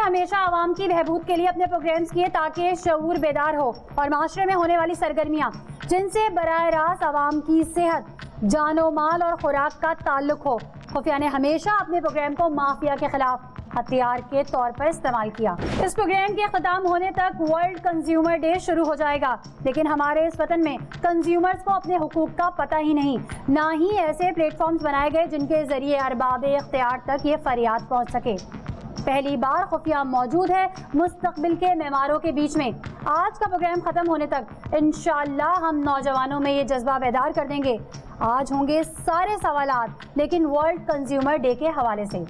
हमेशा आवाम की बहबूद के लिए अपने प्रोग्राम्स किए ताकि शऊर बेदार हो और माशरे में होने वाली सरगर्मियाँ जिनसे बराह रास्त आवाम की सेहत, जानो माल और खुराक का ताल्लुक हो। खुफिया ने हमेशा अपने प्रोग्राम को माफिया के खिलाफ हथियार के तौर पर इस्तेमाल किया। इस प्रोग्राम के खत्म होने तक वर्ल्ड कंज्यूमर डे शुरू हो जाएगा, लेकिन हमारे इस वतन में कंज्यूमर्स को अपने हुकूक का पता ही नहीं, ना ही ऐसे प्लेटफॉर्म्स बनाए गए जिनके जरिए अरबाब इख्तियार तक ये फरियाद पहुंच सके। पहली बार खुफिया मौजूद है मुस्तकबिल के मेमारों के बीच में। आज का प्रोग्राम खत्म होने तक इंशाअल्लाह हम नौजवानों में ये जज्बा बेदार कर देंगे। आज होंगे सारे सवालात, लेकिन वर्ल्ड कंज्यूमर डे के हवाले से।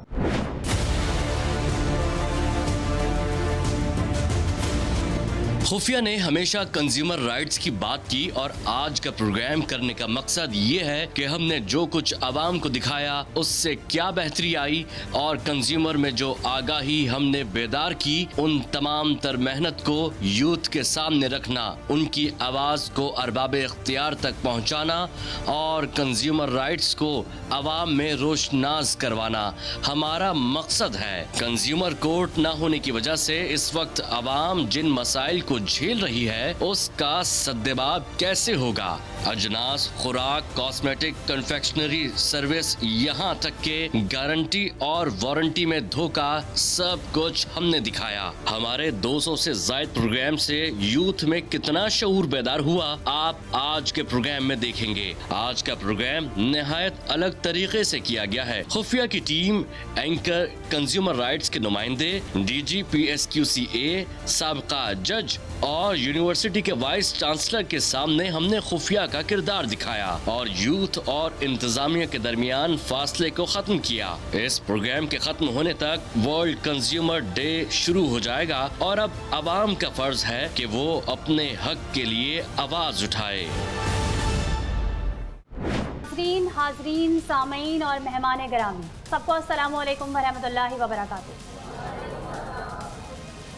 खुफिया ने हमेशा कंज्यूमर राइट्स की बात की और आज का प्रोग्राम करने का मकसद ये है कि हमने जो कुछ आवाम को दिखाया उससे क्या बेहतरी आई और कंज्यूमर में जो आगाही हमने बेदार की, उन तमाम तर मेहनत को यूथ के सामने रखना, उनकी आवाज को अरबाब इख्तियार तक पहुंचाना और कंज्यूमर राइट्स को आवाम में रोशनास करवाना हमारा मकसद है। कंज्यूमर कोर्ट न होने की वजह से इस वक्त आवाम जिन मसाइल को झेल रही है उसका सद्देबाब कैसे होगा। अजनास, खुराक, कॉस्मेटिक, कन्फेक्शनरी सर्विस, यहाँ तक के गारंटी और वारंटी में धोखा, सब कुछ हमने दिखाया। हमारे 200 से ज्यादा प्रोग्राम से यूथ में कितना शऊर बेदार हुआ आप आज के प्रोग्राम में देखेंगे। आज का प्रोग्राम निहायत अलग तरीके से किया गया है। खुफिया की टीम, एंकर, कंज्यूमर राइट्स के नुमाइंदे, DG PSQCA, साबका जज और यूनिवर्सिटी के वाइस चांसलर के सामने हमने खुफिया का किरदार दिखाया और यूथ और इंतजामिया के दरमियान फासले को खत्म किया। इस प्रोग्राम के खत्म होने तक वर्ल्ड कंज्यूमर डे शुरू हो जाएगा और अब आवाम का फर्ज है कि वो अपने हक के लिए आवाज उठाए। हाजरीन, सामीन और मेहमान गिरामी, सबको अस्सलामु अलैकुम वरहमतुल्लाहि वबरकातुहू।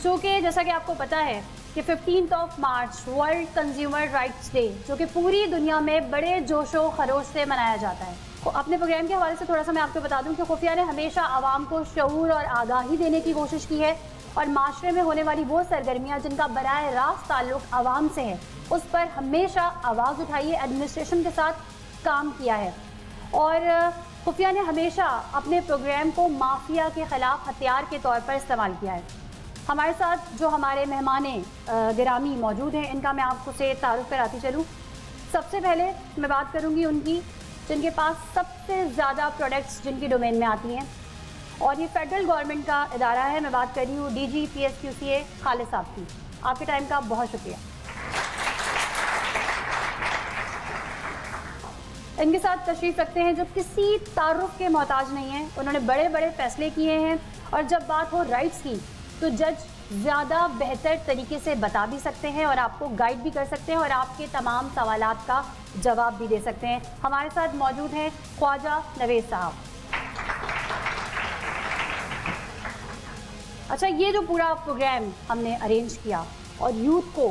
चूँकि जैसा कि आपको पता है कि 15 मार्च वर्ल्ड कंज्यूमर राइट्स डे, जो कि पूरी दुनिया में बड़े जोशो खरोश से मनाया जाता है। तो अपने प्रोग्राम के हवाले से थोड़ा सा मैं आपको बता दूं कि खुफिया ने हमेशा आवाम को शऊर और आगाही देने की कोशिश की है और माशरे में होने वाली वो सरगर्मियाँ जिनका बराह रास्त ताल्लुक आवाम से है उस पर हमेशा आवाज़ उठाई है, एडमिनिस्ट्रेशन के साथ काम किया है और खुफिया ने हमेशा अपने प्रोग्राम को माफिया के ख़िलाफ़ हथियार के तौर पर इस्तेमाल किया है। हमारे साथ जो हमारे मेहमान गिरामी मौजूद हैं, इनका मैं आपको से तारुफ कराती चलूँ। सबसे पहले मैं बात करूँगी उनकी जिनके पास सबसे ज़्यादा प्रोडक्ट्स जिनकी डोमेन में आती हैं और ये फेडरल गवर्नमेंट का इदारा है। मैं बात कर रही हूँ DG PSQCA खालिद साहब की। आपके टाइम का बहुत शुक्रिया। इनके साथ तशरीफ़ रखते हैं जो किसी तारुफ के मोहताज नहीं हैं। उन्होंने बड़े बड़े फैसले किए हैं और जब बात हो राइट्स की तो जज ज़्यादा बेहतर तरीके से बता भी सकते हैं और आपको गाइड भी कर सकते हैं और आपके तमाम सवालात का जवाब भी दे सकते हैं। हमारे साथ मौजूद हैं ख्वाजा नवेद साहब। अच्छा, ये जो पूरा प्रोग्राम हमने अरेंज किया और यूथ को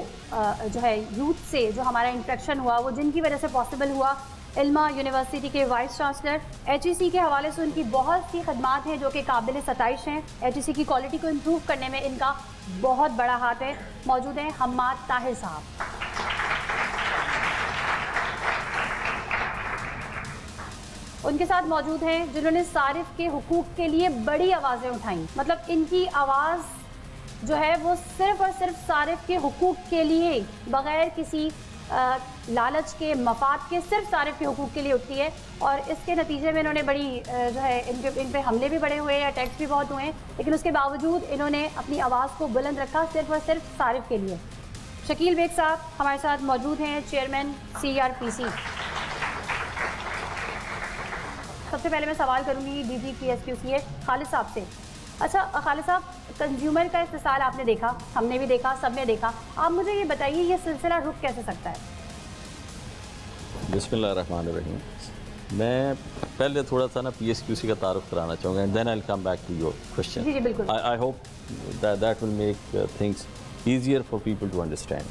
जो है यूथ से जो हमारा इंटरेक्शन हुआ वो जिनकी वजह से पॉसिबल हुआ, इल्मा यूनिवर्सिटी के वाइस चांसलर, HEC के हवाले से उनकी बहुत सी खदमात हैं जो कि काबिल सताइश हैं। HEC की क्वालिटी को इम्प्रूव करने में इनका बहुत बड़ा हाथ है। मौजूद हैं हम्माद ताहिर साहब। उनके साथ मौजूद हैं जिन्होंने सारिफ के हुकूक के लिए बड़ी आवाज़ें उठाई। मतलब इनकी आवाज़ जो है वो सिर्फ़ और सिर्फ सारिफ के हुकूक के लिए, बग़ैर किसी लालच के, मफाद के, सिर्फ सारिफ के हुकूक के लिए उठती है और इसके नतीजे में इन्होंने बड़ी जो है इन पे हमले भी बड़े हुए, अटैक्स भी बहुत हुए हैं, लेकिन उसके बावजूद इन्होंने अपनी आवाज़ को बुलंद रखा सिर्फ और सिर्फ सारिफ के लिए। शकील बेग साहब हमारे साथ मौजूद हैं, चेयरमैन CRPC। सबसे पहले मैं सवाल करूँगी DG PSQCA खालिद साहब से। अच्छा खालिद साहब, कंज्यूमर का इस्तेसाल आपने देखा, हमने भी देखा, सब ने देखा। आप मुझे ये बताइए ये सिलसिला रुक कैसे सकता है? बिस्मिल्लाहिर्रहमानिर्रहीम। मैं पहले थोड़ा सा ना PSQC का तारुफ कराना चाहूँगा and then I will come back to your question. जी बिल्कुल। I hope that will make things easier for people to understand.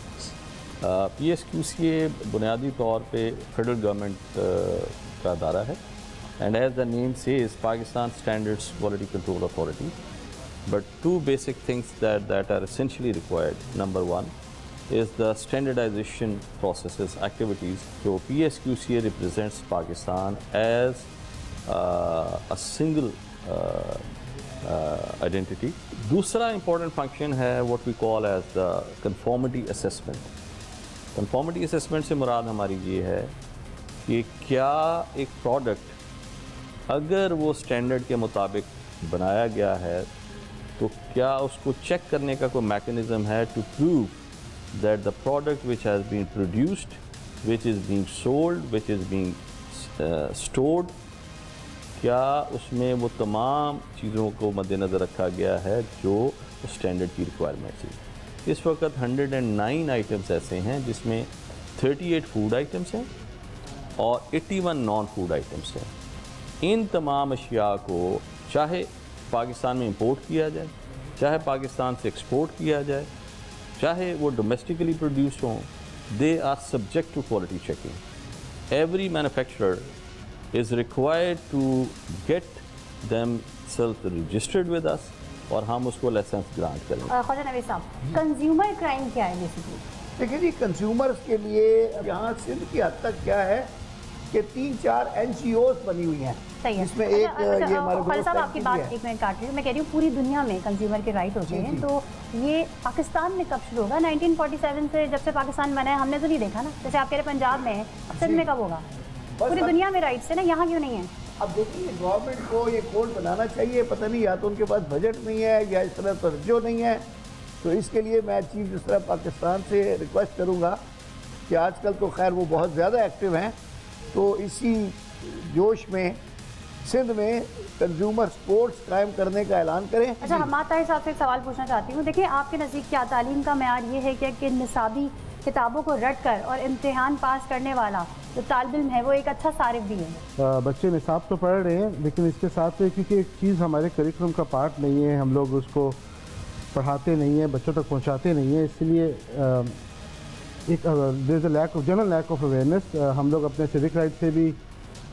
PSQCA बुनियादी तौर पे फेडरल गवर्नमेंट का अदारा है and as the name says Pakistan standards quality control authority. but two basic things that are essentially required. Number one is the standardization processes, activities. So PSQCA represents Pakistan as a single identity. दूसरा important function है what we call as the conformity assessment. Conformity assessment से मुराद हमारी ये है कि क्या एक product अगर वो स्टैंडर्ड के मुताबिक बनाया गया है तो क्या उसको चेक करने का कोई मैकेनिज़्म है to prove that the product which has been produced, which is being sold, which is being stored, क्या उसमें वो तमाम चीज़ों को मद्देनज़र रखा गया है जो स्टैंडर्ड की रिक्वायरमेंट थी। इस वक्त 109 आइटम्स ऐसे हैं जिसमें 38 फूड आइटम्स हैं और 81 नॉन फूड आइटम्स हैं। इन तमाम अशिया को चाहे पाकिस्तान में इंपोर्ट किया जाए, चाहे पाकिस्तान से एक्सपोर्ट किया जाए, चाहे वो डोमेस्टिकली प्रोड्यूस हों, they are subject to quality checking. Every manufacturer is required to get themselves registered with us और हम उसको लाइसेंस ग्रांट करें। ख्वाजा नवीद साहब, कंज्यूमर क्राइम क्या है बेसिकली? देखिए जी, कंज्यूमर्स के लिए यहाँ सिंध की हद तक क्या है कि 3-4 NGOs बनी हुई हैं। सही है। इसमें एक ये हमारे ख्वाजा साहब आपकी बात एक मिनट काट रही हूँ, मैं कह रही हूँ पूरी दुनिया में कंज्यूमर के राइट होते हैं, तो ये पाकिस्तान में कब शुरू होगा? 1947 से जब से पाकिस्तान बना है हमने तो नहीं देखा ना, जैसे आप कह रहे पंजाब में है, सिंध में कब होगा? पूरी दुनिया में राइट्स है ना, यहाँ क्यों नहीं है? अब देखिए गवर्नमेंट को ये कोड बनाना चाहिए, पता नहीं या तो उनके पास बजट नहीं है या इस तरह तवज्जो नहीं है। तो इसके लिए मैं चीफ मिनिस्टर पाकिस्तान से रिक्वेस्ट करूँगा कि आजकल तो खैर वो बहुत ज़्यादा एक्टिव हैं, तो इसी जोश में सिंध में कंज्यूमर स्पोर्ट्स कायम करने का ऐलान करें। अच्छा, हमाद ताहिर साहब से एक सवाल पूछना चाहती हूँ। देखिए आपके नज़दीक क्या तालीम का मेयार ये है कि निसाबी किताबों को रट कर और इम्तिहान पास करने वाला जो तालिब इल्म है वो एक अच्छा सारिफ भी है? बच्चे निसाब तो पढ़ रहे हैं, लेकिन इसके साथ में क्योंकि एक चीज़ हमारे करिकुलम का पार्ट नहीं है, हम लोग उसको पढ़ाते नहीं हैं, बच्चों तक पहुंचाते नहीं हैं, इसलिए एक there is a lack of general lack of awareness. हम लोग अपने सिविक राइट से भी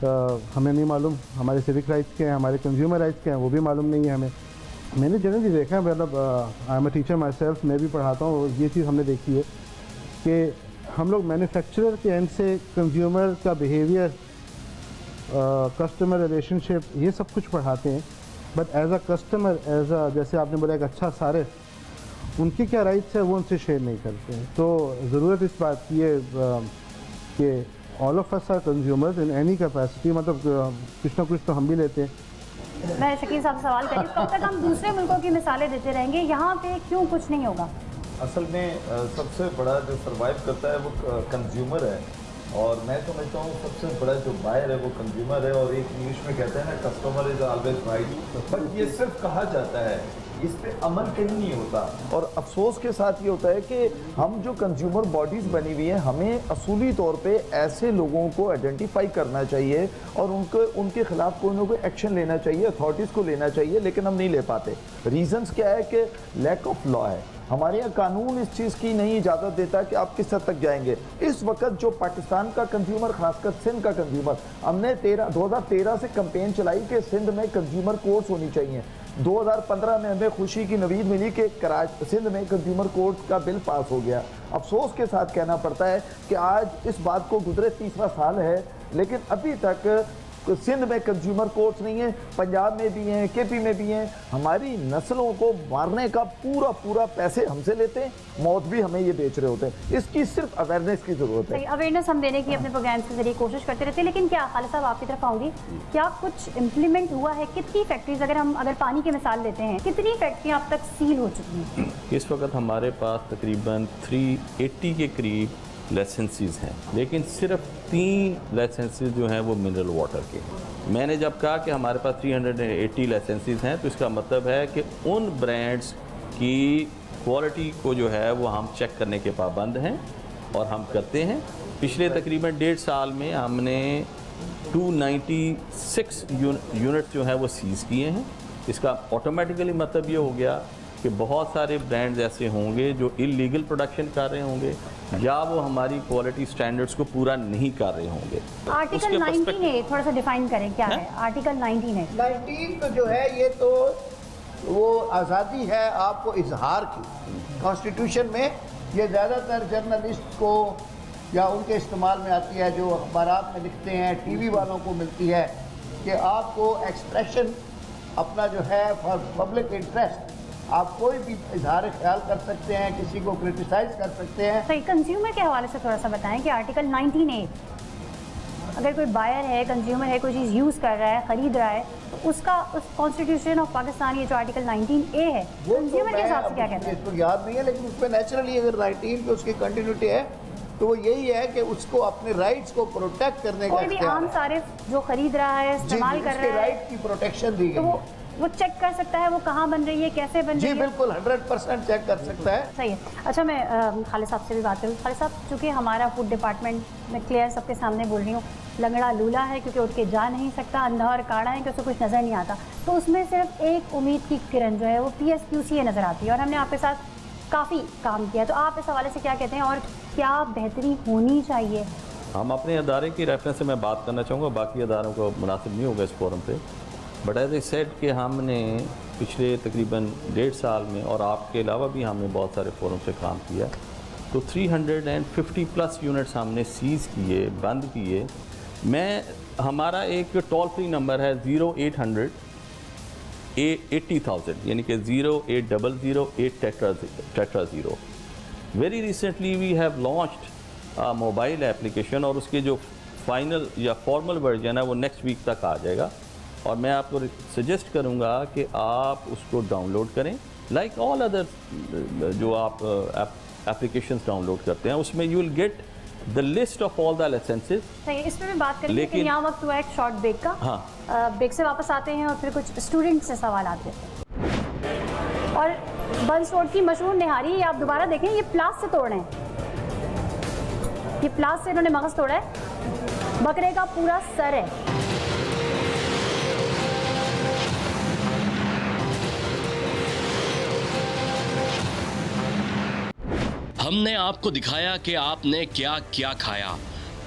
हमें नहीं मालूम, हमारे सिविक राइट्स के हैं, हमारे कंज्यूमर राइट्स के हैं, वो भी मालूम नहीं है हमें। मैंने जनरली देखा है, मतलब I am a teacher my self, मैं भी पढ़ाता हूँ, ये चीज़ हमने देखी है कि हम लोग मैन्युफैक्चरर के एंड से कंज्यूमर का बिहेवियर, कस्टमर रिलेशनशिप, ये सब कुछ पढ़ाते हैं, but as a customer, as a जैसे आपने बोला एक अच्छा सारिफ, उनके क्या राइट्स है वो उनसे शेयर नहीं करते हैं। तो ज़रूरत इस बात की है कि all of us are consumers in any capacity, मतलब कुछ ना कुछ तो हम भी लेते हैं। मैं शकील साहब से सवाल करी, कब तक हम दूसरे मुल्कों की मिसालें देते रहेंगे? यहाँ पे क्यों कुछ नहीं होगा? असल में सबसे बड़ा जो सर्वाइव करता है वो कंज्यूमर है, और मैं समझता हूँ सबसे बड़ा जो बायर है वो कंज्यूमर है। और एक इंग्लिश में कहते हैं ना, customer is always right, but ये सिर्फ कहा जाता है, इस पे अमल कहीं नहीं होता। और अफसोस के साथ ये होता है कि हम जो कंज्यूमर बॉडीज़ बनी हुई हैं, हमें असूली तौर पे ऐसे लोगों को आइडेंटिफाई करना चाहिए और उनके खिलाफ कोई ना कोई एक्शन लेना चाहिए, अथॉरिटीज़ को लेना चाहिए, लेकिन हम नहीं ले पाते। रीजंस क्या है कि लैक ऑफ लॉ है। हमारे यहाँ कानून इस चीज़ की नहीं इजाज़त देता कि आप किस हद तक जाएंगे। इस वक्त जो पाकिस्तान का कंज्यूमर, खासकर सिंध का कंज्यूमर, हमने 2013 से कैंपेन चलाई कि सिंध में कंज्यूमर कोर्ट्स होनी चाहिए। 2015 में हमें खुशी की नवीद मिली कि सिंध में कंज्यूमर कोर्ट का बिल पास हो गया। अफसोस के साथ कहना पड़ता है कि आज इस बात को गुजरे 3रा साल है, लेकिन अभी तक सिंध में कंज्यूमर कोर्ट्स नहीं है। पंजाब में भी हैं, KP में भी हैं। हमारी नस्लों को मारने का पूरा पैसे हमसे लेते हैं, मौत भी हमें ये बेच रहे होते हैं। इसकी सिर्फ अवेयरनेस की ज़रूरत है। अवेयरनेस हम देने की अपने प्रोग्राम्स के जरिए कोशिश करते रहते हैं, लेकिन क्या खालिद साहब आपकी तरफ आऊँगी, क्या कुछ इम्प्लीमेंट हुआ है? कितनी फैक्ट्रीज, अगर पानी की मिसाल लेते हैं, कितनी फैक्ट्रियाँ अब तक सील हो चुकी हैं? इस वक्त हमारे पास तकरीबन 380 के करीब लाइसेंसेस हैं, लेकिन सिर्फ 3 लाइसेंसेस जो हैं वो मिनरल वाटर के। मैंने जब कहा कि हमारे पास 380 लाइसेंसेस हैं, तो इसका मतलब है कि उन ब्रांड्स की क्वालिटी को जो है वो हम चेक करने के पाबंद हैं और हम करते हैं। पिछले तकरीबन 1.5 साल में हमने 296 यूनिट जो है वो सीज़ किए हैं। इसका ऑटोमेटिकली मतलब ये हो गया कि बहुत सारे ब्रांड्स ऐसे होंगे जो इलीगल प्रोडक्शन कर रहे होंगे या वो हमारी क्वालिटी स्टैंडर्ड्स को पूरा नहीं कर रहे होंगे। आर्टिकल 19 है, थोड़ा सा डिफाइन करें क्या है आर्टिकल 19 है? 19 तो जो है ये तो वो आज़ादी है आपको इजहार की। कॉन्स्टिट्यूशन में ये ज़्यादातर जर्नलिस्ट को या उनके इस्तेमाल में आती है, जो अखबारात में लिखते हैं, टीवी वालों को मिलती है, कि आपको एक्सप्रेशन अपना जो है फॉर पब्लिक इंटरेस्ट आप कोई भी इजहार ख्याल कर सकते हैं, किसी को क्रिटिसाइज कर सकते हैं। सही, कंज्यूमर के हवाले से थोड़ा सा बताएं कि आर्टिकल 19A, अगर कोई बायर है, कंज्यूमर है, कोई चीज़ यूज़ कर रहा है, ख़रीद रहा है, तो उसका उस कॉन्स्टिट्यूशन ऑफ पाकिस्तान ये जो आर्टिकल 19A है, वो कंज्यूमर के हिसाब से क्या कहते हैं? इसको याद नहीं है, लेकिन उसमें नेचुरली अगर 19 पे उसकी कंटिन्यूटी है तो वो यही है कि उसको अपने राइट्स को प्रोटेक्ट करने का कोई भी आम सारिफ जो खरीद रहा है, इस्तेमाल कर रहा है, राइट की प्रोटेक्शन दी तो गई है। वो चेक कर सकता है वो कहाँ बन रही है, कैसे बन जी रही है। बिल्कुल 100% चेक कर सकता है। सही है। अच्छा, मैं खालिद साहब से भी बात करूँ। खालिद साहब, चूँकि हमारा फूड डिपार्टमेंट में क्लियर सबके सामने बोल रही हूँ, लंगड़ा लूला है क्योंकि उठ के जा नहीं सकता, अंधा और काड़ा है क्योंकि उसको कुछ नज़र नहीं आता, तो उसमें सिर्फ एक उम्मीद की किरण जो है वो PSQC नज़र आती है, और हमने आपके साथ काफ़ी काम किया। तो आप इस हवाले से क्या कहते हैं और क्या बेहतरी होनी चाहिए? हम अपने अदारे की रेफरेंस से मैं बात करना चाहूँगा, बाकी अदारों को मुनासिब नहीं होगा इस फोरम पे, बट एज ए सेड कि हमने पिछले तकरीबन 1.5 साल में, और आपके अलावा भी हमने बहुत सारे फोरम से काम किया, तो 350+ यूनिट्स हमने सीज़ किए, बंद किए। हमारा एक टोल फ्री नंबर है 0800 80,000, यानी कि 08008 very recently we have launched mobile application, और उसके जो फाइनल या फॉर्मल वर्जन है वो नेक्स्ट वीक तक आ जाएगा, और मैं आपको सजेस्ट करूंगा कि आप उसको डाउनलोड करें, लाइक ऑल अदर जो आप एप्लीकेशंस डाउनलोड करते हैं, उसमें you will get the list of all the licences. सही, इस पर भी बात करेंगे, लेकिन यहाँ वक्त हुआ एक शॉर्ट ब्रेक का। हाँ, ब्रेक से वापस आते हैं और फिर कुछ स्टूडेंट से सवाल आते हैं। और बंस रोड की मशहूर निहारी, ये आप दोबारा देखें, ये प्लास से तोड़े हैं, ये प्लास से इन्होंने मगज तोड़ा है, बकरे का पूरा सर है। हमने आपको दिखाया कि आपने क्या क्या खाया।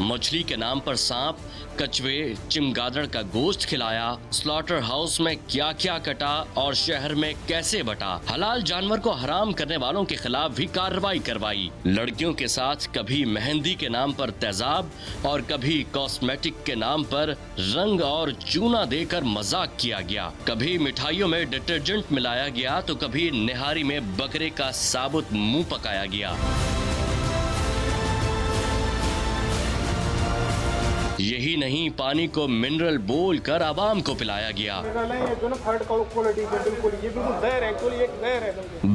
मछली के नाम पर सांप, कछुए, चिमगादड़ का गोश्त खिलाया, स्लॉटर हाउस में क्या क्या कटा और शहर में कैसे बटा। हलाल जानवर को हराम करने वालों के खिलाफ भी कार्रवाई करवाई। लड़कियों के साथ कभी मेहंदी के नाम पर तेजाब और कभी कॉस्मेटिक के नाम पर रंग और चूना देकर मजाक किया गया। कभी मिठाइयों में डिटर्जेंट मिलाया गया तो कभी निहारी में बकरे का साबुत मुंह पकाया गया। यही नहीं, पानी को मिनरल बोल कर आवाम को पिलाया गया।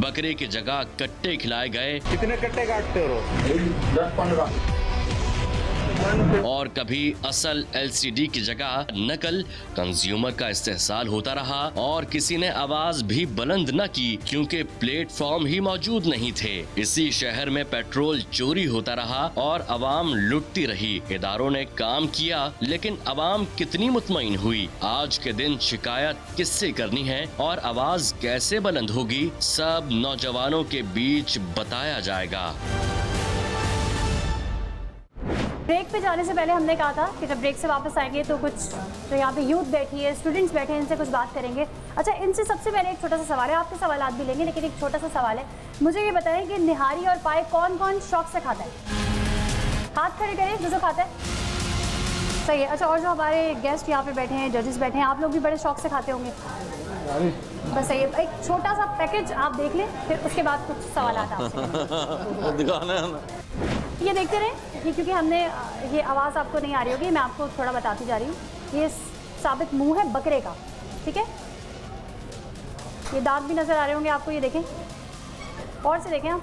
बकरे की जगह कट्टे खिलाए गए। कितने कट्टे काटते हो? 10-15। और कभी असल LCD की जगह नकल कंज्यूमर का इस्तेहसाल होता रहा, और किसी ने आवाज भी बुलंद न की क्योंकि प्लेटफॉर्म ही मौजूद नहीं थे। इसी शहर में पेट्रोल चोरी होता रहा और आवाम लुटती रही। इदारों ने काम किया, लेकिन आवाम कितनी मुतमईन हुई? आज के दिन शिकायत किससे करनी है और आवाज कैसे बुलंद होगी, सब नौजवानों के बीच बताया जाएगा। ब्रेक पे जाने से पहले हमने कहा था कि जब ब्रेक से वापस आएंगे तो कुछ जो यहाँ पे यूथ बैठी है, स्टूडेंट्स बैठे हैं, इनसे कुछ बात करेंगे। अच्छा, इनसे सबसे पहले एक छोटा सा सवाल है, आपके सवालात भी लेंगे, लेकिन एक छोटा सा सवाल है, मुझे ये बताएं कि निहारी और पाए कौन कौन शौक से खाता है? हाथ खड़े करें जो खाता है। सही है। अच्छा, और जो हमारे गेस्ट यहाँ पे बैठे हैं, जजेस बैठे हैं, आप लोग भी बड़े शौक से खाते होंगे? बस सही है। एक छोटा सा पैकेज आप देख लें, फिर उसके बाद कुछ सवाल आपसे दिखाना है। ये देखते रहें, ये क्योंकि हमने ये आवाज़ आपको नहीं आ रही होगी, मैं आपको थोड़ा बताती जा रही हूँ। ये साबित मुंह है बकरे का, ठीक है? ये दांत भी नज़र आ रहे होंगे आपको, ये देखें, और से देखें आप।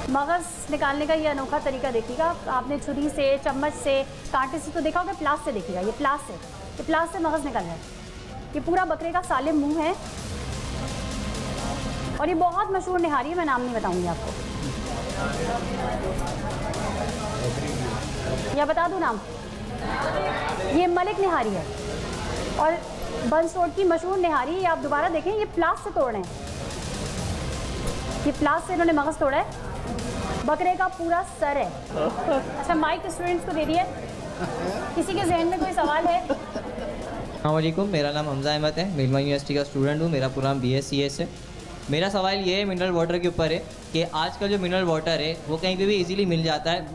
मगज़ निकालने का ये अनोखा तरीका देखिएगा। आपने छुरी से, चम्मच से, कांटे से तो देखा होगा, प्लास से देखिएगा, ये प्लास से मगज़ निकल रहा है। ये पूरा बकरे का सालिम मुंह है, और ये बहुत मशहूर निहारी है, मैं नाम नहीं बताऊंगी आपको, या बता दूं नाम? ये मलिक निहारी है, और बंस रोड की मशहूर निहारी। ये आप दोबारा देखें, ये प्लास से तोड़ रहे हैं, ये प्लास से इन्होंने मगज़ तोड़ा है, बकरे का पूरा सर है। अच्छा, माइक स्टूडेंट्स को दे दिया। किसी के जहन में कोई सवाल है? अस्सलामुअलैकुम, मेरा नाम हमजा अहमद है, मिलमा यूनिवर्सिटी का स्टूडेंट हूँ। मेरा पूरा नाम BScs है। मेरा सवाल ये है मिनरल वाटर के ऊपर है कि आजकल जो मिनरल वाटर है वो कहीं पे भी इजीली मिल जाता है।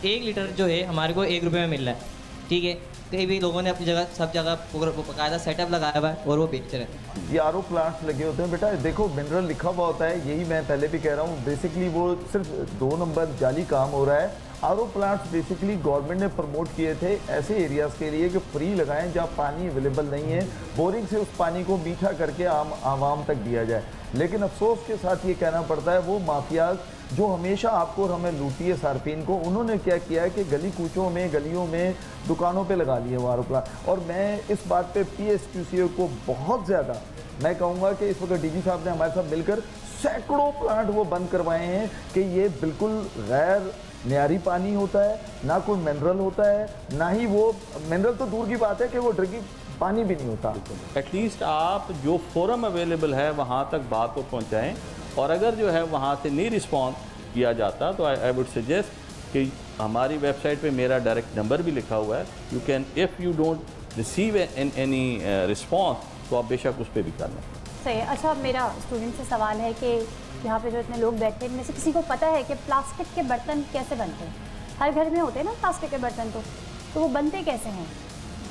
1 लीटर जो है हमारे को 1 रुपये में मिल रहा है, ठीक है। कहीं भी लोगों ने अपनी जगह सब जगह बाकायदा सेटअप लगाया हुआ है और वो बेच रहे हैं। ये RO प्लांट्स लगे होते हैं बेटा, देखो मिनरल लिखा हुआ होता है, यही मैं पहले भी कह रहा हूँ। बेसिकली वो सिर्फ 2 नंबर जाली काम हो रहा है। RO प्लांट्स बेसिकली गवर्नमेंट ने प्रमोट किए थे ऐसे एरियाज़ के लिए कि फ्री लगाएं जहाँ पानी अवेलेबल नहीं है, बोरिंग से उस पानी को मीठा करके आवाम तक दिया जाए। लेकिन अफसोस के साथ ये कहना पड़ता है वो माफियाज जो हमेशा आपको और हमें लूटी है सार्फिन को, उन्होंने क्या किया है कि गली कूचों में, गलियों में, दुकानों पे लगा लिए वो RO प्लांट। और मैं इस बात पे PSQCA को बहुत ज़्यादा मैं कहूँगा कि इस वक्त DG साहब ने हमारे साथ मिलकर सैकड़ों प्लांट वो बंद करवाए हैं कि ये बिल्कुल गैर न्यारी पानी होता है, ना कोई मिनरल होता है, ना ही वो मिनरल तो दूर की बात है कि वो ड्रिंकिंग पानी भी नहीं होता। एटलीस्ट आप जो फोरम अवेलेबल है वहाँ तक बात को पहुँचाएँ, और अगर जो है वहाँ से नहीं रिस्पॉन्स किया जाता तो आई वुड सजेस्ट कि हमारी वेबसाइट पे मेरा डायरेक्ट नंबर भी लिखा हुआ है। You can, if you don't receive any response तो आप बेशक उस पर भी करना। सही है। अच्छा, मेरा स्टूडेंट से सवाल है कि यहाँ पे जो इतने लोग बैठे हैं, इनमें से किसी को पता है कि प्लास्टिक के बर्तन कैसे बनते हैं? हर घर में होते हैं ना प्लास्टिक के बर्तन, तो वो बनते कैसे हैं?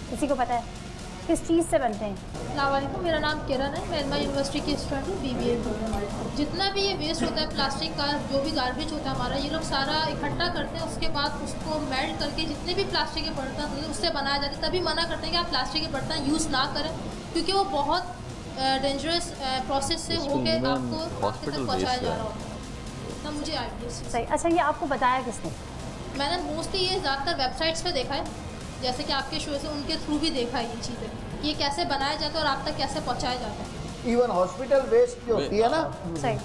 किसी को पता है किस चीज़ से बनते हैं? अस्सलामुअलैकुम, मेरा नाम किरण है, मैं इल्मा यूनिवर्सिटी की स्टूडेंट हूँ, BBA। जितना भी ये वेस्ट होता है प्लास्टिक का, जो भी गार्बेज होता है हमारा, ये लोग सारा इकट्ठा करते हैं। उसके बाद उसको मेल्ट करके जितने भी प्लास्टिक के बर्तन होते हैं उससे बनाया जाता है। तभी मना करते हैं कि आप प्लास्टिक के बर्तन यूज़ ना करें, क्योंकि वो बहुत डेंजरस प्रोसेस से होके आपको आपके तक पहुँचाया जा रहा होता है। इतना मुझे आइडिया। सही। अच्छा, ये आपको बताया किसने? मैंने मोस्टली ये ज़्यादातर वेबसाइट्स पे देखा है, जैसे कि आपके शो से, उनके थ्रू भी देखा है ये चीज़ें, ये कैसे बनाया जाता है और आप तक कैसे पहुँचाया जाता है। इवन हॉस्पिटल वेस्ट जो होती है ना,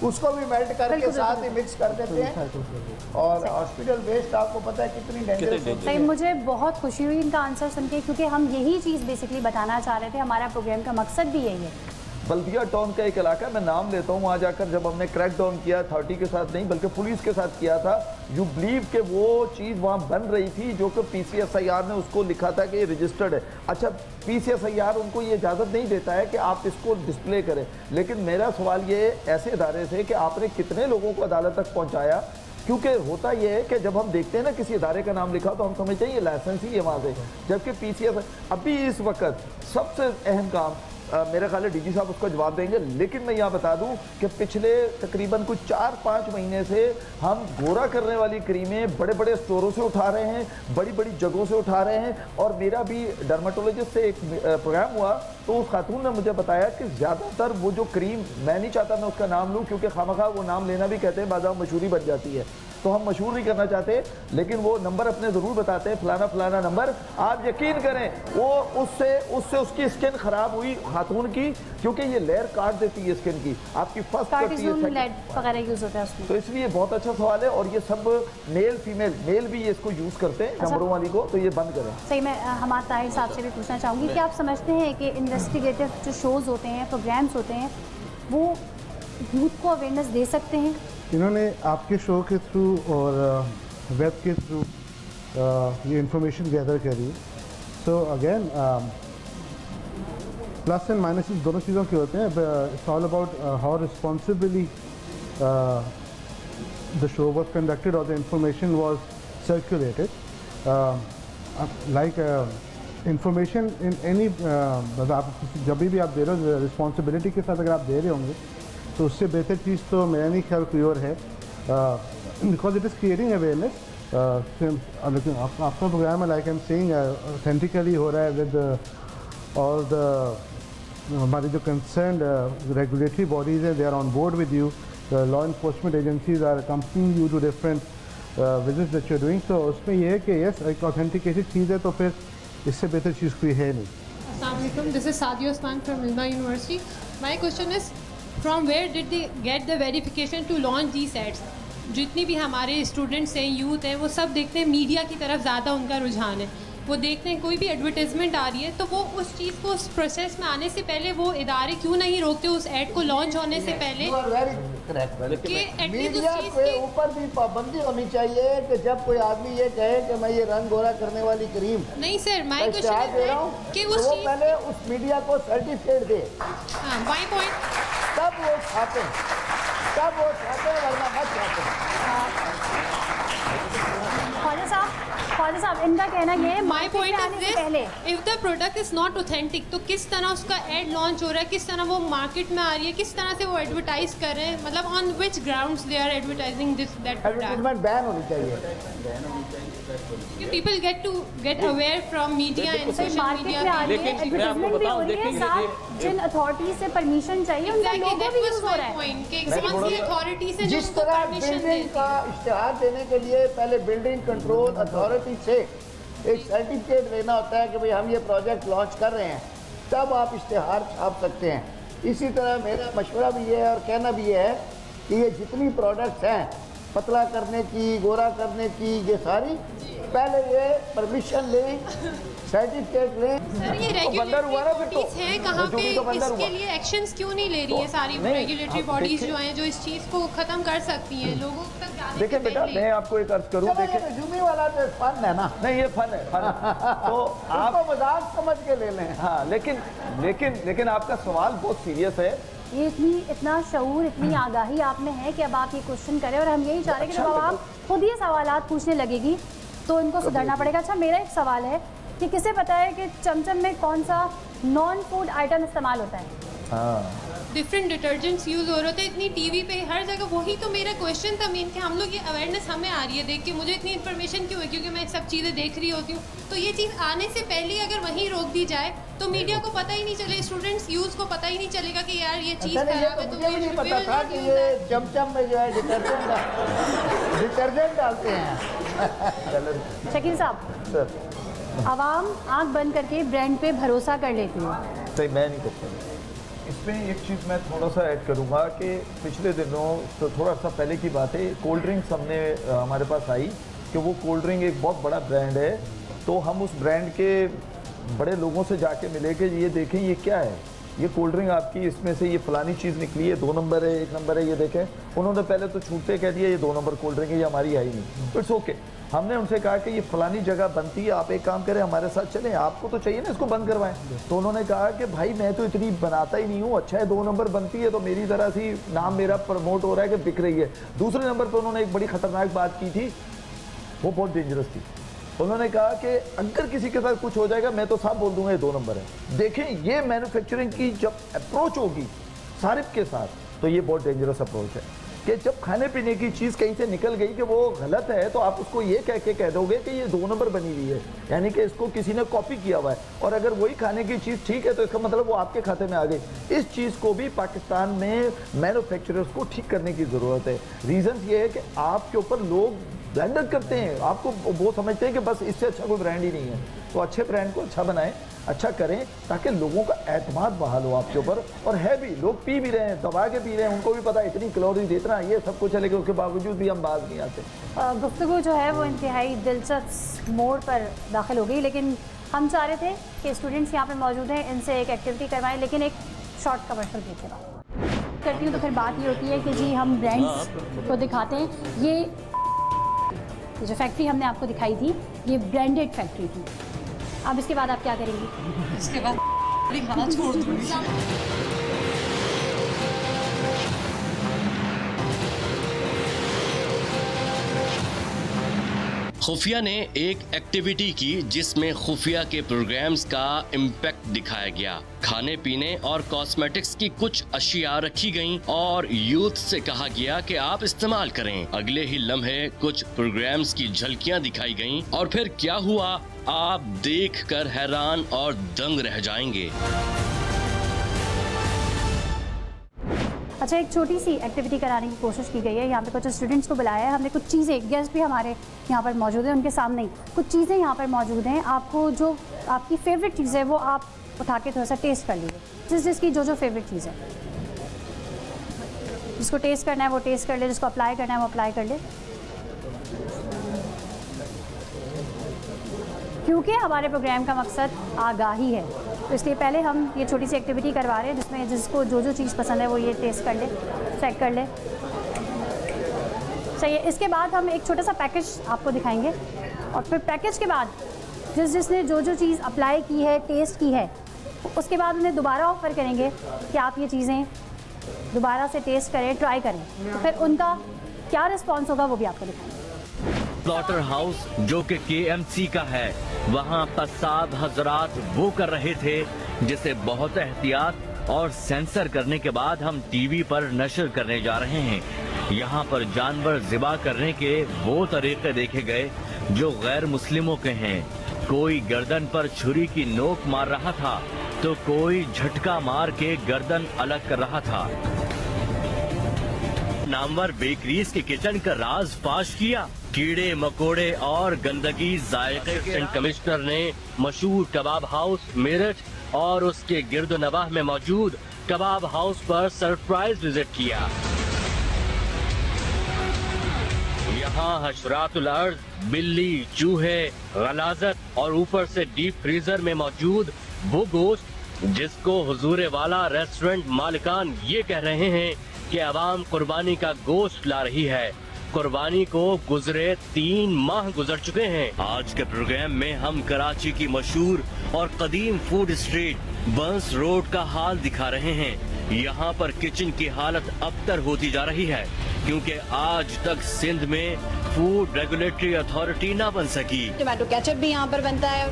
उसको भी मेल्ट करके साथ ही मिक्स कर देते हैं। और हॉस्पिटल वेस्ट आपको पता है कितनी डेंजरस होती है। सही, मुझे बहुत खुशी हुई इनका आंसर सुन के, क्योंकि हम यही चीज़ बेसिकली बताना चाह रहे थे। हमारा प्रोग्राम का मकसद भी यही है। बल्दिया टाउन का एक इलाका, मैं नाम लेता हूँ, वहाँ जाकर जब हमने क्रैक डाउन किया, अथॉरिटी के साथ नहीं बल्कि पुलिस के साथ किया था, यू बिलीव कि वो चीज़ वहाँ बन रही थी जो कि PCSIR ने उसको लिखा था कि ये रजिस्टर्ड है। अच्छा, PCSIR उनको ये इजाज़त नहीं देता है कि आप इसको डिस्प्ले करें। लेकिन मेरा सवाल ये ऐसे इदारे से कि आपने कितने लोगों को अदालत तक पहुँचाया? क्योंकि होता यह है कि जब हम देखते हैं ना किसी इदारे का नाम लिखा तो हम समझते हैं ये लाइसेंस ही है वहाँ से, जबकि PCS अभी इस वक्त सबसे अहम काम मेरा ख्याल है DG साहब उसका जवाब देंगे। लेकिन मैं यहाँ बता दूं कि पिछले तकरीबन कुछ 4-5 महीने से हम गोरा करने वाली क्रीमें बड़े बड़े स्टोरों से उठा रहे हैं, बड़ी बड़ी जगहों से उठा रहे हैं। और मेरा भी डर्माटोलॉजिस्ट से एक प्रोग्राम हुआ तो उस खातून ने मुझे बताया कि ज़्यादातर वो जो क्रीम, मैं नहीं चाहता मैं उसका नाम लूँ क्योंकि खामखा वो नाम लेना भी कहते हैं बाज़ार मशहूरी बन जाती है, तो हम मशहूर नहीं करना चाहते, लेकिन वो नंबर अपने ज़रूर बताते हैं, फलाना फलाना नंबर। आप यकीन करें वो उससे उसकी स्किन ख़राब हुई खातून की, क्योंकि ये लेयर काट देती है स्किन की, आपकी फर्स्ट करती है वगैरह यूज़ होता है उसमें। तो इसलिए बहुत अच्छा सवाल है। और ये सब मेल फीमेल, मेल भी ये इसको यूज़ करते हैं नंबरों वाली को, तो ये बंद करें। सही। मैं हमारे ताहिर साहब से भी पूछना चाहूँगी कि आप समझते हैं कि इन्वेस्टिगेटिव जो शोज़ होते हैं, प्रोग्राम्स होते हैं, वो यूथ को अवेयरनेस दे सकते हैं? इन्होंने आपके शो के थ्रू और वेब के थ्रू ये इंफॉर्मेशन गैदर करी। So again plus and minus दोनों चीज़ों के होते हैं। It's all about how responsibly the show was conducted और the information was circulated. Like information in any, आप जब भी आप दे रहे हो रिस्पॉन्सिबिलिटी के साथ अगर आप दे रहे होंगे तो उससे बेहतर चीज़ तो मेरा नहीं ख्याल कोई और है, because it is creating awareness. लेकिन आपका प्रोग्राम है, like I am saying, authentically हो रहा है विद ऑल द हमारी जो कंसर्न रेगुलेटरी बॉडीज़ हैं, they are on board with you, law enforcement agencies are accompanying you to different visits that you are doing. तो उसमें यह है कि यस एक ऑथेंटिकेटेड चीज़ है, तो फिर इससे बेहतर चीज़ कोई है नहीं। Assalamu alaikum, this is Sadia Osman from Ilma University. My question is, from where did they get the verification to launch these ads? जितनी भी हमारे स्टूडेंट्स हैं, यूथ हैं, वो सब देखते हैं मीडिया की तरफ ज़्यादा उनका रुझान है वो देखते हैं कोई भी एडवर्टाइजमेंट आ रही है तो वो उस चीज़ को उस प्रोसेस में आने से पहले वो इदारे क्यों नहीं रोकते उस एड को लॉन्च होने से पहले You are very correct. कि एटलीस्ट मीडिया उस चीज़ के की ऊपर भी पाबंदी होनी चाहिए कि जब कोई आदमी ये कहे कि मैं ये रंग गोरा करने वाली क्रीम नहीं सर मैं माय इश्तेहार दे रहा क्वेश्चन हूँ कि तो उस वो चीज़ पहले उस मीडिया को सर्टिफिकेट दे, हाँ माय पॉइंट तब वो छापे, तब वो छापे, वरना मत छापे। ख्वाजा साहब इनका कहना ये है माय market में पॉइंट आने इज से पहले this if the product is not authentic तो किस तरह उसका एड लॉन्च हो रहा है, किस तरह वो मार्केट में आ रही है, किस तरह से वो एडवर्टाइज कर रहे हैं, मतलब on which grounds they are advertising this that product. Advertisement ban होनी चाहिए। People get aware from media and social market media. में आ रही है, लेकिन मैं आपको एडवर्टाइजमेंट भी हो बताऊं, रही है, देखिए, साथ जिन अथॉरिटी से परमिशन चाहिए उनका Exactly, लोगो that भी was यूज हो my रहा है। point कि कौन सी अथॉरिटी से जो जिस उनको तरह परमिशन बिल्डिंग देती का इश्तेहार देने के लिए पहले बिल्डिंग कंट्रोल अथॉरिटी से एक सर्टिफिकेट लेना होता है कि भाई हम ये प्रोजेक्ट लॉन्च कर रहे हैं, तब आप इश्तेहार छाप सकते हैं। इसी तरह मेरा मशवरा भी ये है और कहना भी ये है कि ये जितनी प्रोडक्ट्स हैं पतला करने की, गोरा करने की, ये सारी पहले ये परमिशन लें, सर्टिफिकेट लें। सर ये तो बंदर हुआ ना फिर रेगुलेटरी बॉडीज हैं कहाँ जो पे भी तो बंदर इसके हुआ। लिए एक्शंस क्यों नहीं ले रही है सारी नहीं, रेगुलेटरी आप बॉडीज देखिए- जो हैं जो इस चीज़ को खत्म कर सकती हैं लोगों तक जाने से देखिए बेटा, पहले। मैं आपको एक अर्ज करूँ, चलो ये देखिए रिज्यूमे वाला तो फन है ना, नहीं ये फन है, फन है। तो आप आपको मजाक समझ के ले लें। हाँ, लेकिन आपका सवाल बहुत सीरियस है। ये इतना शऊर, इतनी आगाही आप में है कि अब आप ये क्वेश्चन करें और हम यही चाह रहे हैं कि जब आप खुद ये सवालात पूछने लगेगी तो इनको सुधरना पड़ेगा। अच्छा मेरा एक सवाल है कि किसे पता है कि चमचम में कौन सा नॉन फूड आइटम इस्तेमाल होता है? डिफरेंट डिटर्जेंट्स यूज़ हो रहे थे इतनी टीवी पे हर जगह, वही तो मेरा क्वेश्चन था मेन कि हम लोग ये अवेयरनेस हमें आ रही है देख के, मुझे इतनी इन्फॉर्मेशन क्यों है क्योंकि मैं सब चीज़ें देख रही होती हूँ, तो ये चीज़ आने से पहले अगर वहीं रोक दी जाए तो मीडिया को पता ही नहीं चले, स्टूडेंट्स यूथ को पता ही नहीं चलेगा कि यार ये चीज़ अच्छा नहीं, ये खराब है तो तो मुझे भी नहीं पता था कि ये चमचम में जो है डिटर्जेंट डालते हैं। शकील साहब, आवाम आंख बंद करके ब्रांड पे भरोसा कर लेती है। सही, मैं नहीं करता। इसमें एक चीज़ मैं थोड़ा सा ऐड करूँगा कि पिछले दिनों तो थोड़ा सा पहले की बात है, कोल्ड ड्रिंक्स हमने हमारे पास आई कि वो कोल्ड ड्रिंक एक बहुत बड़ा ब्रांड है, तो हम उस ब्रांड के बड़े लोगों से जाके मिले कि ये देखें ये क्या है, ये कोल्ड ड्रिंक आपकी इसमें से ये फलानी चीज़ निकली है, 2 नंबर है, 1 नंबर है, ये देखें। उन्होंने पहले तो छूटते कह दिया ये 2 नंबर कोल्ड ड्रिंक है, ये हमारी आई नहीं, इट्स ओके। हमने उनसे कहा कि ये फलानी जगह बनती है, आप एक काम करें हमारे साथ चलें, आपको तो चाहिए ना इसको बंद करवाएं। तो उन्होंने कहा कि भाई मैं तो इतनी बनाता ही नहीं हूँ, अच्छा है 2 नंबर बनती है तो मेरी तरह सी नाम मेरा प्रमोट हो रहा है कि बिक रही है। दूसरे नंबर पर उन्होंने एक बड़ी खतरनाक बात की थी, वो बहुत डेंजरस थी। उन्होंने कहा कि अगर किसी के साथ कुछ हो जाएगा मैं तो साफ बोल दूंगा ये 2 नंबर है। देखें ये मैन्युफैक्चरिंग की जब अप्रोच होगी सारिफ के साथ, तो ये बहुत डेंजरस अप्रोच है कि जब खाने पीने की चीज़ कहीं से निकल गई कि वो गलत है तो आप उसको ये कह के कह दोगे कि ये 2 नंबर बनी हुई है, यानी कि इसको किसी ने कॉपी किया हुआ है, और अगर वही खाने की चीज़ ठीक है तो इसका मतलब वो आपके खाते में आ गई। इस चीज़ को भी पाकिस्तान में मैन्युफैक्चरर्स को ठीक करने की ज़रूरत है। रीज़न ये है कि आपके ऊपर लोग ब्लेंडर करते हैं, आपको वो समझते हैं कि बस इससे अच्छा कोई ब्रांड ही नहीं है। तो अच्छे ब्रांड को अच्छा बनाएं, अच्छा करें, ताकि लोगों का एतमाद बहाल हो आपके ऊपर। और है भी, लोग पी भी रहे हैं, दबा के पी रहे हैं, उनको भी पता है इतनी कैलोरीज इतना ये सब कुछ है, लेकिन उसके बावजूद भी हम बाज नहीं आते। गुफ्तगू जो है वो इंतहाई दिलचस्प मोड़ पर दाखिल हो गई, लेकिन हम चाह रहे थे कि स्टूडेंट्स यहाँ पे मौजूद हैं, इनसे एक एक्टिविटी करवाएं, लेकिन एक शॉर्ट कमर्शियल ब्रेक के बाद करती हूँ। तो फिर बात ये होती है कि जी हम ब्रांड्स को दिखाते हैं। ये जो फैक्ट्री हमने आपको दिखाई थी ये ब्रांडेड फैक्ट्री थी। अब इसके बाद आप क्या करेंगी? इसके बाद खाना छोड़ दूँगी। खुफिया ने एक एक्टिविटी की जिसमें खुफिया के प्रोग्राम्स का इम्पैक्ट दिखाया गया। खाने पीने और कॉस्मेटिक्स की कुछ अशिया रखी गईं और यूथ से कहा गया कि आप इस्तेमाल करें। अगले ही लम्हे कुछ प्रोग्राम्स की झलकियां दिखाई गईं और फिर क्या हुआ आप देखकर हैरान और दंग रह जाएंगे। अच्छा, एक छोटी सी एक्टिविटी कराने की कोशिश की गई है। यहाँ पे कुछ स्टूडेंट्स को बुलाया है हमने, कुछ चीज़ें, गेस्ट भी हमारे यहाँ पर मौजूद हैं, उनके सामने ही कुछ चीज़ें यहाँ पर मौजूद हैं। आपको जो आपकी फेवरेट चीज़ है वो आप उठा के थोड़ा सा टेस्ट कर लीजिए, जिसकी जो फेवरेट चीज़ है, जिसको टेस्ट करना है वो टेस्ट कर ले, जिसको अप्लाई करना है वो अप्लाई कर ले। क्योंकि हमारे प्रोग्राम का मकसद आगाही है, तो इसलिए पहले हम ये छोटी सी एक्टिविटी करवा रहे हैं जिसमें जिसको जो जो चीज़ पसंद है वो ये टेस्ट कर ले, चेक कर ले। सही है। इसके बाद हम एक छोटा सा पैकेज आपको दिखाएंगे और फिर पैकेज के बाद जिसने जो जो चीज़ अप्लाई की है, टेस्ट की है, उसके बाद उन्हें दोबारा ऑफ़र करेंगे कि आप ये चीज़ें दोबारा से टेस्ट करें, ट्राई करें। तो फिर उनका क्या रिस्पॉन्स होगा वो भी आपको दिखाएंगे। स्लॉटर हाउस जो कि KMC का है, वहाँ पसाब हजरात वो कर रहे थे जिसे बहुत एहतियात और सेंसर करने के बाद हम टीवी पर नशर करने जा रहे हैं। यहाँ पर जानवर ज़िबा करने के वो तरीके देखे गए जो गैर मुस्लिमों के हैं। कोई गर्दन पर छुरी की नोक मार रहा था तो कोई झटका मार के गर्दन अलग कर रहा था। नामवर बेकरीज के किचन का राज फाश किया। कीड़े मकोड़े और गंदगी जायके कमिश्नर ने मशहूर कबाब हाउस मेरठ और उसके गिरदोनवाह में मौजूद कबाब हाउस पर सरप्राइज विजिट किया। यहाँ हशरातुल अर्द, बिल्ली, चूहे, गलाजत और ऊपर से डीप फ्रीजर में मौजूद वो गोश्त जिसको हुजूरे वाला रेस्टोरेंट मालिकान ये कह रहे हैं कि अवाम कुर्बानी का गोश्त ला रही है। कुर्बानी को गुजरे 3 माह गुजर चुके हैं। आज के प्रोग्राम में हम कराची की मशहूर और कदीम फूड स्ट्रीट बंस रोड का हाल दिखा रहे हैं। यहाँ पर किचन की हालत अबतर होती जा रही है क्योंकि आज तक सिंध में फूड रेगुलेटरी अथॉरिटी ना बन सकी। टमाटो केचप भी यहाँ पर बनता है।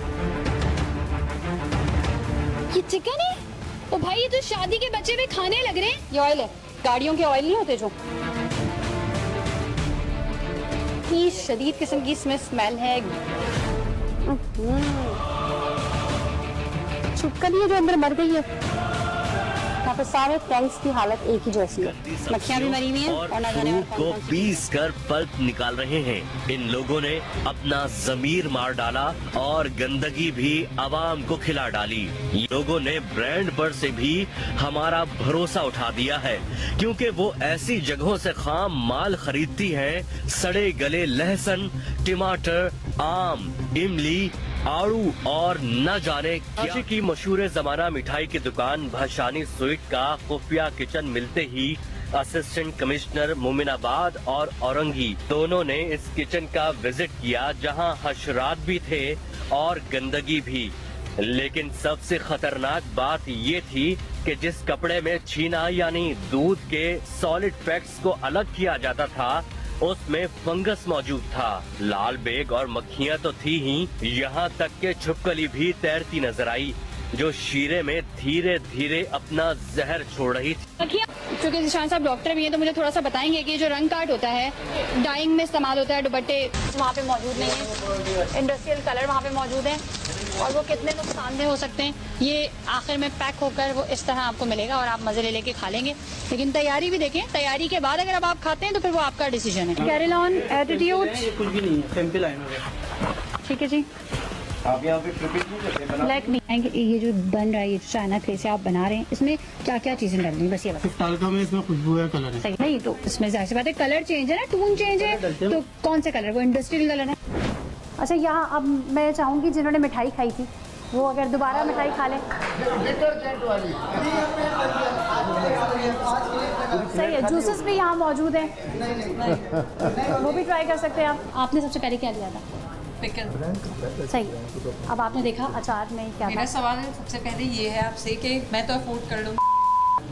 ये चिकन है? ओ भाई ये तो शादी के बचे हुए खाने लग रहे हैं। ये ऑयल है, गाड़ियों के ऑयल नहीं होते जो। इतनी शदीद किस्म की इसमें स्मेल है। छुपकली है जो अंदर मर गई है। यहाँ पे सारे टैंक्स की हालत एक ही जैसी है, मक्खियाँ भी मरी हुई हैं और ना जाने को पीस कर पल्प निकाल रहे हैं। इन लोगों ने अपना जमीर मार डाला और गंदगी भी आवाम को खिला डाली। लोगों ने ब्रांड पर से भी हमारा भरोसा उठा दिया है क्योंकि वो ऐसी जगहों से खाम माल खरीदती हैं, सड़े गले लहसुन, टमाटर, आम, इमली, आड़ू और न जाने क्या की मशहूर जमाना मिठाई की दुकान भाषानी स्वीट का खुफिया किचन मिलते ही असिस्टेंट कमिश्नर मोमिनाबाद और औरंगी दोनों ने इस किचन का विजिट किया जहां हशरात भी थे और गंदगी भी। लेकिन सबसे खतरनाक बात ये थी कि जिस कपड़े में छीना यानी दूध के सॉलिड फैट्स को अलग किया जाता था उसमें फंगस मौजूद था। लाल बेग और मक्खियां तो थी ही, यहाँ तक के छुपकली भी तैरती नजर आई जो शीरे में धीरे धीरे अपना जहर छोड़ रही थी। क्योंकि निशान साहब डॉक्टर भी हैं तो मुझे थोड़ा सा बताएंगे कि जो रंग कार्ड होता है डाइंग में इस्तेमाल होता है, दुपट्टे वहाँ पे मौजूद नहीं है, इंडस्ट्रियल कलर वहाँ पे मौजूद है और वो कितने नुकसानदेह हो सकते हैं। ये आखिर में पैक होकर वो इस तरह आपको मिलेगा और आप मजे ले लेके खा लेंगे। लेकिन तैयारी भी देखें, तैयारी के बाद अगर अब आप खाते हैं तो फिर वो आपका डिसीजन है। कैरी ऑन एटीट्यूड कुछ भी नहीं है, सिंपल लाइन हो गया। ठीक है जी। आप यहाँ पे प्रिपेयर नहीं करते बना? लाइक मी ये जो बन रहा है, ये चाइना क्ले से आप बना रहे हैं, इसमें क्या क्या चीजें डल रही है बस ये बताओ। तालका में इसमें खुशबू है, कलर है। सही नहीं तो इसमें जाहिर सी बात है कलर चेंज है ना, टून चेंज है। तो कौन सा कलर? वो इंडस्ट्रियल कलर है। अच्छा, यहाँ अब मैं चाहूँगी जिन्होंने मिठाई खाई थी वो अगर दोबारा मिठाई खा लें। सही है, जूसेस भी यहाँ मौजूद हैं, वो भी ट्राई कर सकते हैं आप। आपने सबसे पहले क्या लिया था? पिकल। सही। अब आपने देखा अचार में क्या मेरा था? सवाल है सबसे पहले ये है आपसे कि मैं तो अफोर्ड कर लूँ,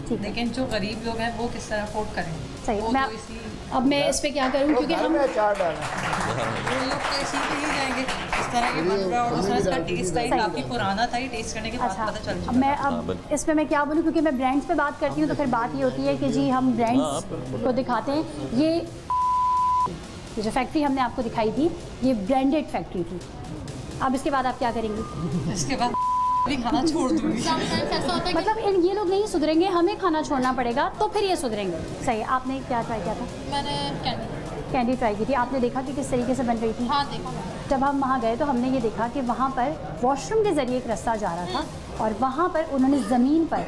ठीक है, लेकिन जो गरीब लोग हैं वो किस तरह अफोर्ड करें? सही। वो मैं तो इसी अब मैं इस पे क्या करूँ क्योंकि हम अचार डाला वो लोग तो इसी पे ही जाएंगे। इस तरह के बन रहा है और दूसरा इसका टेस्ट टाइम काफी पुराना था, ये टेस्ट करने के बाद अच्छा, पता चल अब चुका। मैं अब इसमें मैं क्या बोलूँ क्योंकि मैं ब्रांड्स पे बात करती हूँ तो फिर बात ये होती है कि जी हम ब्रांड्स को दिखाते हैं। ये जो फैक्ट्री हमने आपको दिखाई थी ये ब्रांडेड फैक्ट्री थी। अब इसके बाद आप क्या करेंगी? इसके बाद भी खाना छोड़ दूंगी। समटाइम्स ऐसा होता है मतलब ये लोग नहीं सुधरेंगे, हमें खाना छोड़ना पड़ेगा तो फिर ये सुधरेंगे। सही। आपने क्या ट्राई किया था? कि मैंने कैंडी ट्राई की थी। आपने देखा कि किस तरीके से बन रही थी? हाँ देखा मैंने। जब हम वहाँ गए तो हमने ये देखा कि वहाँ पर वॉशरूम के ज़रिए एक रास्ता जा रहा था और वहाँ पर उन्होंने ज़मीन पर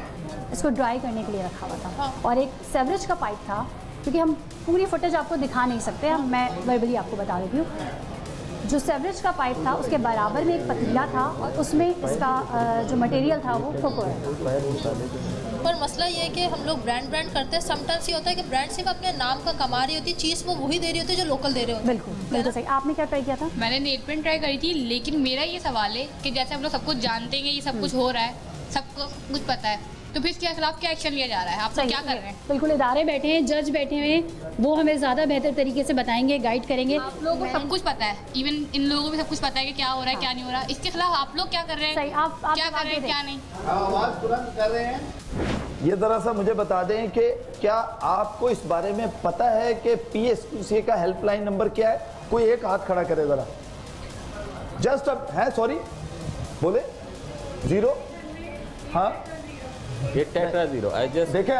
इसको ड्राई करने के लिए रखा हुआ था और एक सेवरेज का पाइप था। क्योंकि हम पूरी फुटेज आपको दिखा नहीं सकते, हम मैं वर्बली आपको बता देती हूँ। जो सेवरेज का पाइप था उसके बराबर में एक पतीला था और उसमें इसका जो मटेरियल था वो कुक हो रहा था। पर मसला ये है कि हम लोग ब्रांड करते हैं। समटाइम्स ये होता है कि ब्रांड सिर्फ अपने नाम का कमा रही होती है, चीज़ वो वही दे रही होती है जो लोकल दे रहे होते हैं। बिल्कुल बिल्कुल सही। आपने क्या ट्राई किया था? मैंने नेल पेंट ट्राई करी थी, लेकिन मेरा ये सवाल है कि जैसे हम लोग सब कुछ जानते हैं, ये सब कुछ हो रहा है, सबको कुछ पता है, तो फिर इसके खिलाफ क्या एक्शन लिया जा रहा है? आप लोग क्या कर रहे हैं? बिल्कुल, इदारे बैठे हैं, जज बैठे हुए हैं, वो हमें ज़्यादा बेहतर तरीके से बताएंगे, गाइड करेंगे। आप लोगों को सब कुछ पता है, इवन इन लोगों को भी सब कुछ पता है कि क्या हो रहा है क्या नहीं हो रहा है। इसके खिलाफ आप लोग क्या कर रहे हैं? सही, आप क्या कर रहे हैं क्या नहीं? आवाज़ तुरंत कर रहे हैं। ये ज़रा सा मुझे बता दें कि क्या आपको इस बारे में पता है कि PSQCA का हेल्पलाइन नंबर क्या है? कोई एक हाथ खड़ा करे ज़रा। जस्ट अब है, सॉरी बोले 0। हाँ, ये टेट्रा जीरो आई जस्ट देखें,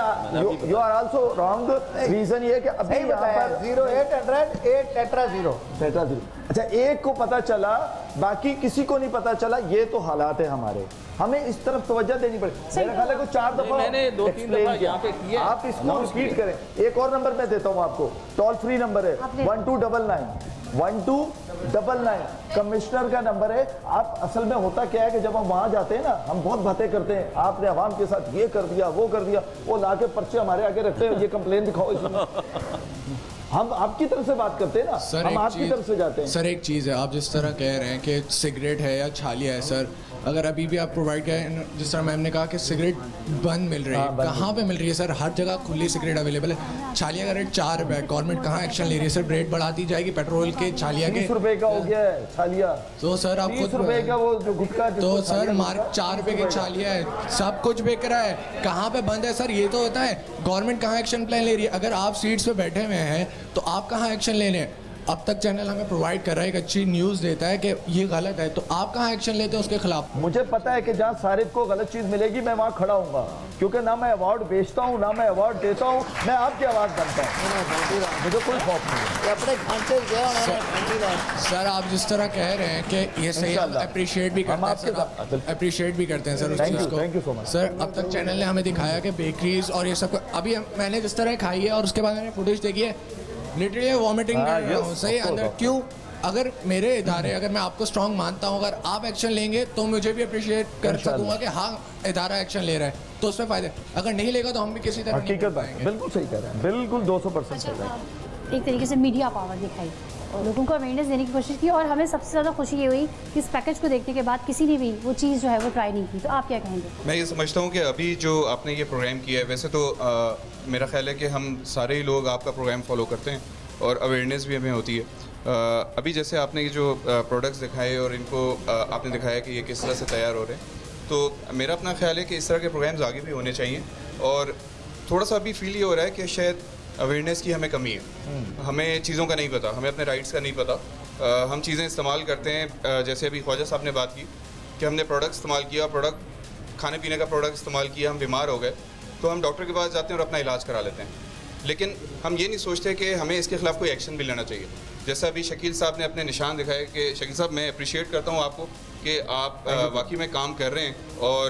you are also wrong. Reason ये है कि अभी यहाँ पर 0800 8 टेट्रा 0 टेट्रा जीरो। अच्छा, एक को पता चला, बाकी किसी को नहीं पता चला। ये तो हालात है हमारे, हमें इस तरफ तवज्जो देनी पड़ेगी। मेरा ख्याल है को 4 दफा मैंने 2-3 दफा यहाँ पे किया। आप इसको रिपीट करें। एक और नंबर मैं देता हूँ आपको, टोल फ्री नंबर है 1299 1299, कमिश्नर का नंबर है। आप असल में होता क्या है कि जब हम वहां जाते हैं ना, हम बहुत बातें करते हैं, आपने अवाम के साथ ये कर दिया वो कर दिया, वो लाके पर्चे हमारे आगे रखते हैं, ये कंप्लेन दिखाओ इसमें। हम आपकी तरफ से बात करते हैं ना, हम आपकी तरफ से जाते हैं। सर एक चीज़ है, आप जिस तरह कह रहे हैं कि सिगरेट है या छालिया है, सर अगर अभी भी आप प्रोवाइड करें, जिस तरह मैम ने कहा कि सिगरेट बंद मिल रही है, कहाँ पे मिल रही है सर? हर जगह खुली सिगरेट अवेलेबल है। छालिया का रेट 4 रुपये, गवर्नमेंट कहाँ एक्शन ले रही है सर? रेट बढ़ाती जाएगी पेट्रोल के, छालिया के 30 रुपए का हो गया है छालिया। तो सर आप 30 रुपए का वो जो गुटखा, तो सर मार्क 4 रुपये की छालिया है, सब कुछ बिक रहा है, कहाँ पे बंद है सर? ये तो होता है, गवर्नमेंट कहाँ एक्शन प्लान ले रही है? अगर आप सीट्स पे बैठे हुए हैं तो आप कहाँ एक्शन ले रहे हैं? अब तक चैनल हमें प्रोवाइड कर रहा है, एक अच्छी न्यूज़ देता है कि ये गलत है, तो आप कहाँ एक्शन लेते हैं उसके खिलाफ? मुझे पता है कि जहाँ सारिफ को गलत चीज़ मिलेगी मैं वहाँ खड़ा हूँगा, क्योंकि ना मैं अवार्ड बेचता हूँ ना मैं अवार्ड देता हूँ, मैं आपकी आवाज़ बनता हूँ, मुझे कोई खौफ नहीं है। अपने खांचे गया सर आप जिस तरह कह रहे हैं कि ये सही, हम अप्रिशिएट भी करते हैं सर, अप्रिशिएट भी करते हैं सर उस चीज़ को। Thank you so much sir. अब तक चैनल ने हमें दिखाया कि बेकरीज और ये सब, अभी मैंने जिस तरह खाई है और उसके बाद मैंने फुटेज देखी है, लिटरली वॉमिटिंग कर रहा हूँ सही अंदर। क्यों? अगर मेरे इदारे, अगर मैं आपको स्ट्रॉन्ग मानता हूँ, अगर आप एक्शन लेंगे तो मुझे भी अप्रिशिएट कर सकूंगा कि हाँ इदारा एक्शन ले रहा है, तो उसमें फायदे। अगर नहीं लेगा तो हम भी किसी तरह हकीकत बात, बिल्कुल सही कह रहे हैं, बिल्कुल 200% सही है। एक तरीके से मीडिया पावर दिखाई, लोगों को अवेयरनेस देने की कोशिश की, और हमें सबसे ज़्यादा खुशी ये हुई कि इस पैकेज को देखने के बाद किसी ने भी वो चीज़ जो है वो ट्राई नहीं की। तो आप क्या कहेंगे? मैं ये समझता हूँ कि अभी जो आपने ये प्रोग्राम किया है, वैसे तो मेरा ख्याल है कि हम सारे ही लोग आपका प्रोग्राम फॉलो करते हैं और अवेयरनेस भी हमें होती है। अभी जैसे आपने ये जो प्रोडक्ट्स दिखाए और इनको आपने दिखाया कि ये किस तरह से तैयार हो रहे हैं, तो मेरा अपना ख्याल है कि इस तरह के प्रोग्राम्स आगे भी होने चाहिए। और थोड़ा सा अभी फील ये हो रहा है कि शायद अवेयरनेस की हमें कमी है, हमें चीज़ों का नहीं पता, हमें अपने राइट्स का नहीं पता। हम चीज़ें इस्तेमाल करते हैं, जैसे अभी ख्वाजा साहब ने बात की कि हमने प्रोडक्ट इस्तेमाल किया, प्रोडक्ट खाने पीने का प्रोडक्ट इस्तेमाल किया, हम बीमार हो गए, तो हम डॉक्टर के पास जाते हैं और अपना इलाज करा लेते हैं। लेकिन हम ये नहीं सोचते कि हमें इसके खिलाफ कोई एक्शन भी लेना चाहिए। जैसा अभी शकील साहब ने अपने निशान दिखाए कि शकील साहब, मैं अप्रिशिएट करता हूँ आपको कि आप वाकई में काम कर रहे हैं और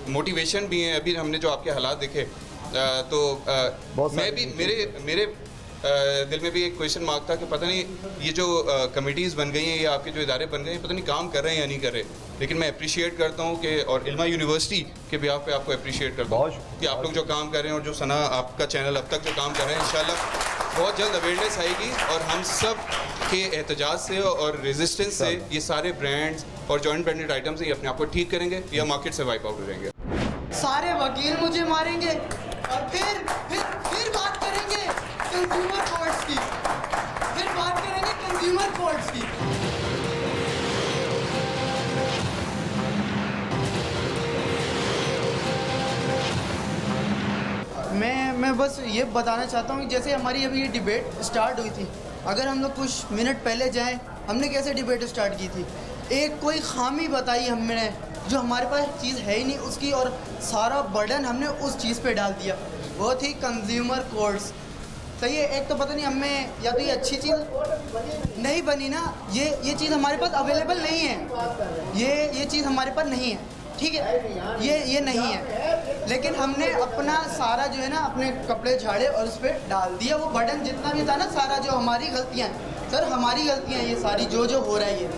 मोटिवेशन भी है। अभी हमने जो आपके हालात देखे, तो मैं भी मेरे दिल में भी एक क्वेश्चन मार्क था कि पता नहीं ये जो कमिटीज़ बन गई हैं या आपके जो इदारे बन गए हैं, पता नहीं काम कर रहे हैं या नहीं कर रहे। लेकिन मैं अप्रिशिएट करता हूँ कि, और इल्मा यूनिवर्सिटी के बिहाफ पे आपको अप्रिशिएट करता हूँ कि आप लोग जो काम कर रहे हैं और जो सना आपका चैनल अब तक जो काम कर रहे हैं, इंशाल्लाह बहुत जल्द अवेयरनेस आएगी और हम सब के एहतजाज से और रेजिस्टेंस से ये सारे ब्रांड्स और जॉइंट ब्रांडेड आइटम्स ये अपने आप को ठीक करेंगे या मार्केट से वाइप आउट हो जाएंगे। सारे वकील मुझे मारेंगे और फिर बात करेंगे कंज्यूमर कोर्ट्स की, फिर बात करेंगे कंज्यूमर कोर्ट्स की। मैं बस ये बताना चाहता हूँ कि जैसे हमारी अभी ये डिबेट स्टार्ट हुई थी, अगर हम लोग कुछ मिनट पहले जाएं, हमने कैसे डिबेट स्टार्ट की थी, एक कोई खामी बताई हमने जो हमारे पास चीज़ है ही नहीं उसकी, और सारा बर्डन हमने उस चीज़ पे डाल दिया, वो थी कंज्यूमर कोर्ट्स। सही है, एक तो पता नहीं हमें, या तो ये अच्छी चीज़ नहीं बनी ना, ये चीज़ हमारे पास अवेलेबल नहीं है, ये चीज़ हमारे पास नहीं है, ठीक है, ये नहीं है, लेकिन हमने अपना सारा जो है ना अपने कपड़े झाड़े और उस पर डाल दिया, वो बर्डन जितना भी था ना, सारा जो हमारी गलतियाँ हैं सर हमारी गलतियाँ ये सारी जो हो रहा है ये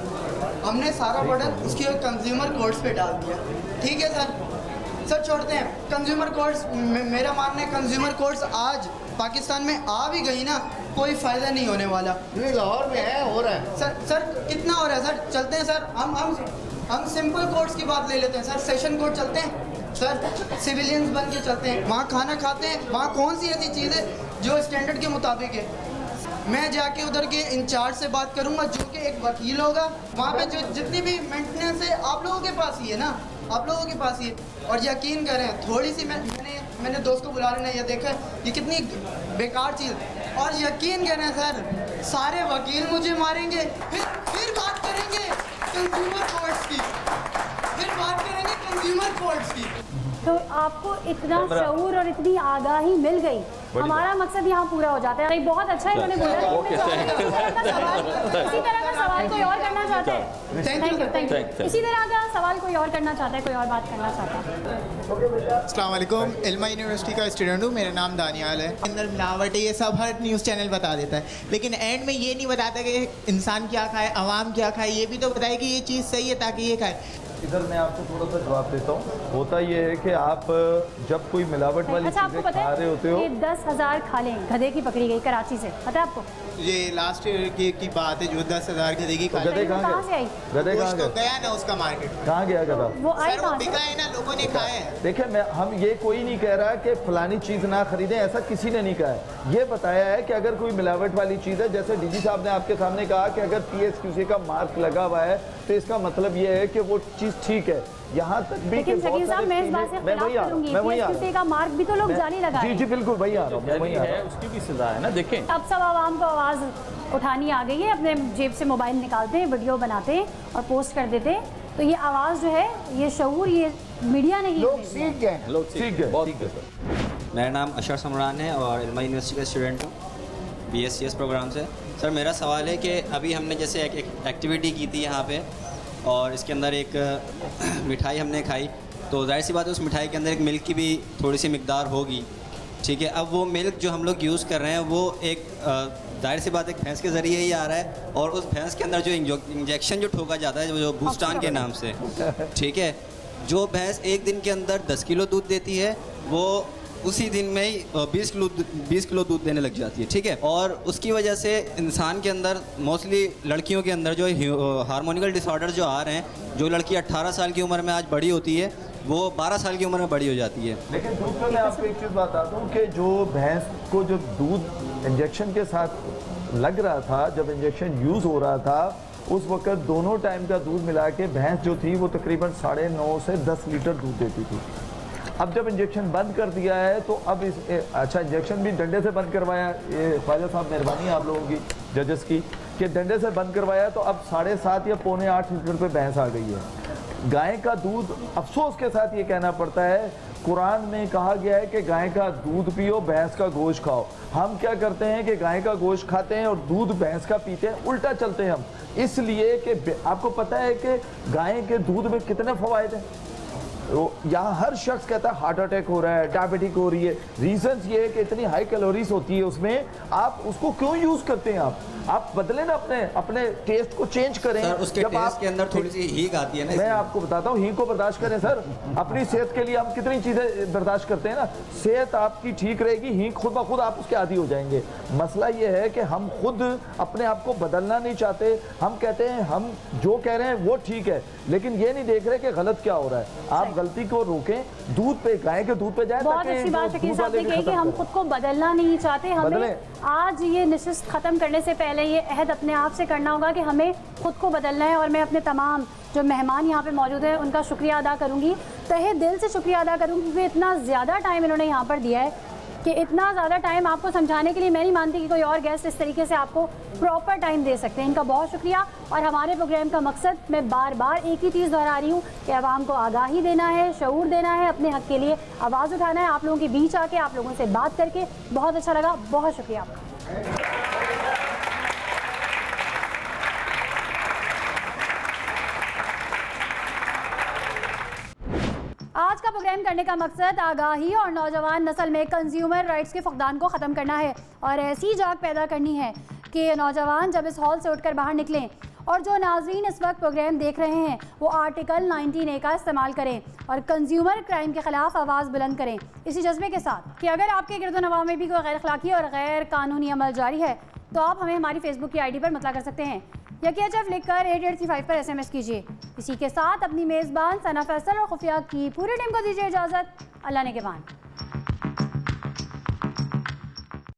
हमने सारा प्रोडक्ट उसके कंज्यूमर कोर्ट्स पे डाल दिया। ठीक है सर छोड़ते हैं कंज्यूमर कोर्ट्स। मेरा मानना है कंज्यूमर कोर्ट्स आज पाकिस्तान में आ भी गई ना, कोई फ़ायदा नहीं होने वाला। ये लाहौर में है, हो रहा है सर कितना हो रहा है सर? चलते हैं सर, हम सिंपल कोर्ट्स की बात ले लेते हैं सर। सेशन कोर्ट चलते हैं सर, सिविलियंस बन के चलते हैं, वहाँ खाना खाते हैं। वहाँ कौन सी ऐसी चीज़ है जो स्टैंडर्ड के मुताबिक है? मैं जाके उधर के इंचार्ज से बात करूंगा जो कि एक वकील होगा। वहाँ पे जो जितनी भी मेंटेनेंस है आप लोगों के पास ही है ना, आप लोगों के पास ही है। और यकीन करें थोड़ी सी मैंने दोस्त को बुला लेना, ये देखा ये कितनी बेकार चीज़। और यकीन करें सर सारे वकील मुझे मारेंगे, फिर बात करेंगे कंज्यूमर कोर्ट्स की, फिर बात करेंगे कंज्यूमर कोर्ट्स की। तो आपको इतना शऊर और इतनी आगाही मिल गई, हमारा मकसद यहाँ पूरा हो जाता है। बहुत अच्छा इन्होंने बोला। इसी तरह का सवाल कोई और करना चाहता है? Thank you. इसी तरह का सवाल कोई और करना चाहता है, कोई और बात करना चाहता है? अस्सलाम वालेकुम, इल्मा यूनिवर्सिटी का स्टूडेंट हूँ, मेरा नाम दानियाल है। अंदर मिलावट है, ये सब हर न्यूज़ चैनल बता देता है, लेकिन एंड में ये नहीं बताता कि इंसान क्या खाए, आवाम क्या खाए। ये भी तो बताए कि ये चीज़ सही है ताकि ये खाए। इधर मैं आपको थोड़ा सा जवाब देता हूँ। होता ये है कि आप जब कोई मिलावट वाली चीज़ें खा रहे होते हो। 10,000 खा लें, गधे की पकड़ी गई कराची से, पता है आपको? ये लास्ट ईयर की बात है जो 10,000 गधे की खा। गधे कहाँ से आई? गधे कहाँ तो गया ना उसका मार्केट। कहाँ गया गधा? वो आई सर वो बिका है ना, लोगों ने खाया है। देखिए हम ये कोई नहीं कह रहा कि फलानी चीज़ ना खरीदें, ऐसा किसी ने नहीं कहा है। ये बताया है कि अगर कोई मिलावट वाली चीज़ है, जैसे डीजी साहब ने आपके सामने कहा कि अगर PSQC का मार्क लगा हुआ है तो इसका मतलब ये है कि वो चीज़ ठीक है। यहाँ तक भी लेकिन शकील साहब मैं इस बात से खिलाफ करूंगी, PSQC का मार्क भी तो लोग जाली लगा रहे हैं। जी बिल्कुल वही आ रहा हूँ, वही है, उसकी भी सजा है ना। देखें अब सब आवाम को आवाज़ उठानी आ गई है, अपने जेब से मोबाइल निकालते हैं, वीडियो बनाते हैं और पोस्ट कर देते हैं। तो ये आवाज़ जो है, ये शऊर, ये मीडिया नहीं, लोग सीख गए, लोग सीख गए। बहुत सर, मेरा नाम अशर समरान है और इल्मा यूनिवर्सिटी का स्टूडेंट हूँ, BScs प्रोग्राम से। सर मेरा सवाल है कि अभी हमने जैसे एक एक्टिविटी की थी यहाँ पे और इसके अंदर एक मिठाई हमने खाई, तो जाहिर सी बात है उस मिठाई के अंदर एक मिल्क की भी थोड़ी सी मिकदार होगी। ठीक है, अब वो मिल्क जो हम लोग यूज़ कर रहे हैं वो एक जाहिर सी बात एक भैंस के ज़रिए ही आ रहा है, और उस भैंस के अंदर जो इंजेक्शन जो ठोका जाता है जो बूस्टान के नाम से, ठीक है, जो भैंस एक दिन के अंदर 10 किलो दूध देती है वो उसी दिन में ही 20 किलो दूध देने लग जाती है। ठीक है, और उसकी वजह से इंसान के अंदर मोस्टली लड़कियों के अंदर जो हार्मोनिकल डिसऑर्डर जो आ रहे हैं, जो लड़की 18 साल की उम्र में आज बड़ी होती है वो 12 साल की उम्र में बड़ी हो जाती है। लेकिन दूसरा मैं आपको एक चीज़ बताता हूँ कि जो भैंस को जो दूध इंजेक्शन के साथ लग रहा था, जब इंजेक्शन यूज़ हो रहा था, उस वक्त दोनों टाइम का दूध मिला के भैंस जो थी वो तकरीबन 9.5 से 10 लीटर दूध देती थी। अब जब इंजेक्शन बंद कर दिया है तो अब अच्छा इंजेक्शन भी डंडे से बंद करवाया, ये ख्वाजा साहब मेहरबानी है आप लोगों की जजेस की कि डंडे से बंद करवाया, तो अब 7.5 या 7.25 लीटर पे भैंस आ गई है। गाय का दूध, अफसोस के साथ ये कहना पड़ता है, कुरान में कहा गया है कि गाय का दूध पियो, भैंस का गोश्त खाओ। हम क्या करते हैं कि गाय का गोश्त खाते हैं और दूध भैंस का पीते हैं, उल्टा चलते हैं हम। इसलिए कि आपको पता है कि गाय के दूध में कितने फ़वाइद हैं। यहाँ हर शख्स कहता है हार्ट अटैक हो रहा है, डायबिटिक हो रही है। रीजंस ये है कि इतनी हाई कैलोरीज होती है उसमें, आप उसको क्यों यूज़ करते हैं? आप बदलें ना, अपने टेस्ट को चेंज करें। सर उसके टेस्ट के अंदर थोड़ी सी हींग आती है ना, मैं आपको बताता हूँ, हींग को बर्दाश्त करें सर। अपनी सेहत के लिए हम कितनी चीज़ें बर्दाश्त करते हैं ना, सेहत आपकी ठीक रहेगी, हींग खुद ब खुद आप उसके आदी हो जाएंगे। मसला ये है कि हम खुद अपने आप को बदलना नहीं चाहते। हम कहते हैं हम जो कह रहे हैं वो ठीक है, लेकिन ये नहीं देख रहे कि गलत क्या हो रहा है। आप गलती को रोकें, दूध पे, गाय के दूध पे जाए। बहुत अच्छी बात शकील साहब ने कही कि हम खुद को बदलना नहीं चाहते। हमें आज ये नशिस्त ख़त्म करने से पहले ये अहद अपने आप से करना होगा कि हमें खुद को बदलना है। और मैं अपने तमाम जो मेहमान यहाँ पे मौजूद हैं उनका शुक्रिया अदा करूँगी, तहे दिल से शुक्रिया अदा करूँगी, क्योंकि इतना ज़्यादा टाइम इन्होंने यहाँ पर दिया है कि इतना ज़्यादा टाइम आपको समझाने के लिए मैं नहीं मानती कि कोई और गेस्ट इस तरीके से आपको प्रॉपर टाइम दे सकते हैं। इनका बहुत शुक्रिया। और हमारे प्रोग्राम का मकसद, मैं बार बार एक ही चीज़ दोहरा रही हूँ कि आवाम को आगाही देना है, शऊर देना है, अपने हक़ के लिए आवाज़ उठाना है। आप लोगों के बीच आके आप लोगों से बात करके बहुत अच्छा लगा, बहुत शुक्रिया आपका। आज का प्रोग्राम करने का मकसद आगाही और नौजवान नस्ल में कंज्यूमर राइट्स के फुकदान को ख़त्म करना है और ऐसी जाग पैदा करनी है कि नौजवान जब इस हॉल से उठकर बाहर निकलें और जो नाज़रीन इस वक्त प्रोग्राम देख रहे हैं वो आर्टिकल 19A का इस्तेमाल करें और कंज्यूमर क्राइम के ख़िलाफ़ आवाज़ बुलंद करें, इसी जज्बे के साथ कि अगर आपके गिरदोनवा में भी कोई गैर अखलाकी और गैर कानूनी अमल जारी है तो आप हमें हमारी फेसबुक की ID पर मतला कर सकते हैं या KHF लिखकर 8835 पर SMS कीजिए। इसी के साथ अपनी मेज़बान सना फैसल और खुफिया की पूरी टीम को दीजिए इजाज़त। अल्लाह ने के बाद।